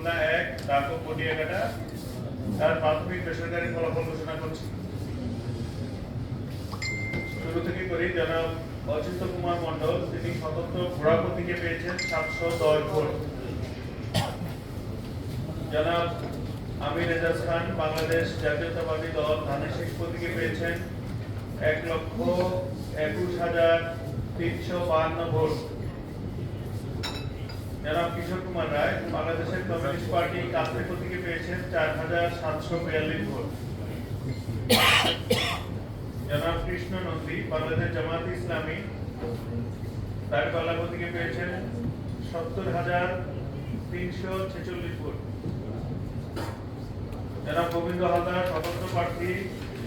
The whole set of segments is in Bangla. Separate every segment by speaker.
Speaker 1: খুলনা 1 ডাক ও পটিয়াঘাটা তার প্রাথমিক বেসরকারি ফলাফল ঘোষণা করছি। শুরু থেকে করি। জনাব অচ্যুত কুমার মণ্ডল, তিনি স্বতন্ত্র ঘোড়া প্রতীকে পেয়েছেন 710 ভোট। জনাব আমির এজাজ খান, বাংলাদেশ জাতীয়তাবাদী দল ধানের শীষ প্রতীকে পেয়েছেন 1,21,352 ভোট। জনাব কিশোর কুমার রায়, বাংলাদেশের কমিউনিস্ট পার্টি কাস্তে প্রতীকে পেয়েছেন 4,742 ভোট। জনাব কৃষ্ণ নন্দী, বাংলাদেশ জামায়াত ইসলামী দাঁড়িপাল্লা প্রতীকে পেয়েছেন 70,346 ভোট। জনাব গোবিন্দ হালদার, স্বতন্ত্র প্রার্থী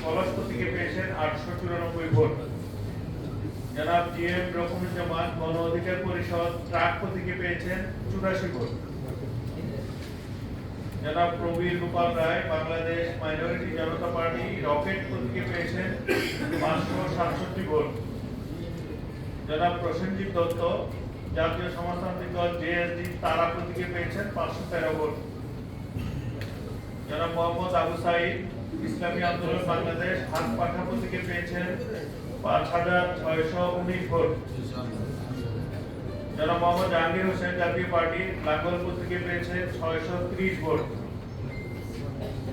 Speaker 1: পলাশ প্রতীকে পেয়েছেন 894 ভোট। জনাব জি এম রকমুজ্জামান, গণ অধিকার পরিষদ ট্রাক প্রতীকে পেয়েছেন 84 ভোট। জনাব প্রবীর গোপাল রায়, বাংলাদেশ মাইনরিটি জনতা পার্টি রকেট প্রতীকে পেয়েছেন 567 ভোট। জনাব প্রসেনজিৎ দত্ত, জাতীয় সমাজতান্ত্রিক দল জেএসডি তারা প্রতীকে পেয়েছেন 513 ভোট। জনাব মোহাম্মদ আবু সাইদ, ইসলামী আন্দোলন বাংলাদেশ হাত পাখা প্রতীকে পেয়েছেন 5,619 ভোট। জনাব মোহাম্মদ জাহাঙ্গীর হোসেন, জাতীয় পার্টি লাঙ্গল প্রতীকে পেয়েছেন 630 ভোট।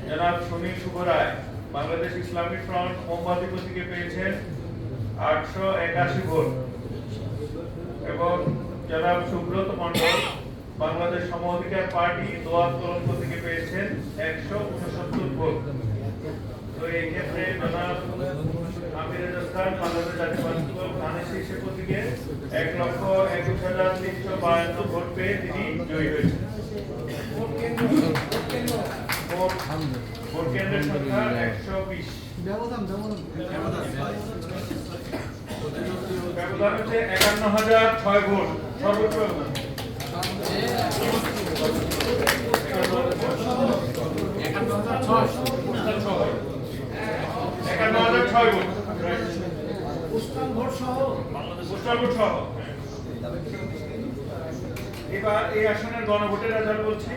Speaker 1: জনাব সুনীল শুভ রায়, বাংলাদেশ ইসলামী ফ্রন্ট মোমবাতি প্রতীকে পেয়েছেন 881 ভোট। এবং জনাব সুব্রত মণ্ডল, বাংলাদেশ সম অধিকার পার্টি দোয়াত কলম প্রতীকে পেয়েছেন 169 ভোট। তো এই ক্ষেত্রে জনাব আমির এজাজ খান, বাংলাদেশ জাতীয়তাবাদী দল ধানের শীষ প্রতীকে 1,21,352 ভোট পেয়ে তিনি জয়ী হয়েছেন। ভোট কেন্দ্রের সংখ্যা 120। ব্যবধান হচ্ছে 51,006 ভোট, সর্বোচ্চ ব্যবধান। 51,006 ভোট, পোস্টাল ভোট সহ। এবার এই আসনের গণভোটের রেজাল্ট বলছি।